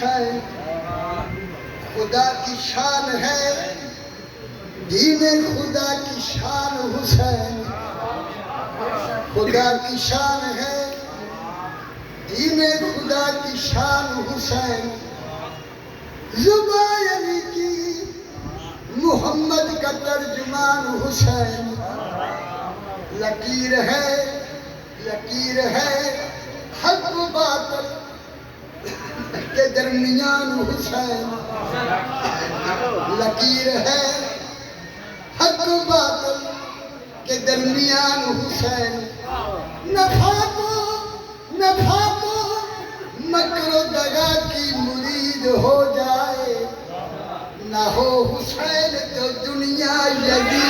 حسین خدا کی شان ہے دین خدا کی شان حسین خدا کی شان ہے دین خدا کی شان حسین زبان علی کی محمد کا ترجمان حسین لکیر ہے حق و باطل کے درمیان حسین لکیر ہے حق و باطل کے درمیان حسین نفع کو مکر و دغا کی مرید ہو جائے نہ ہو حسین تو دنیا یزید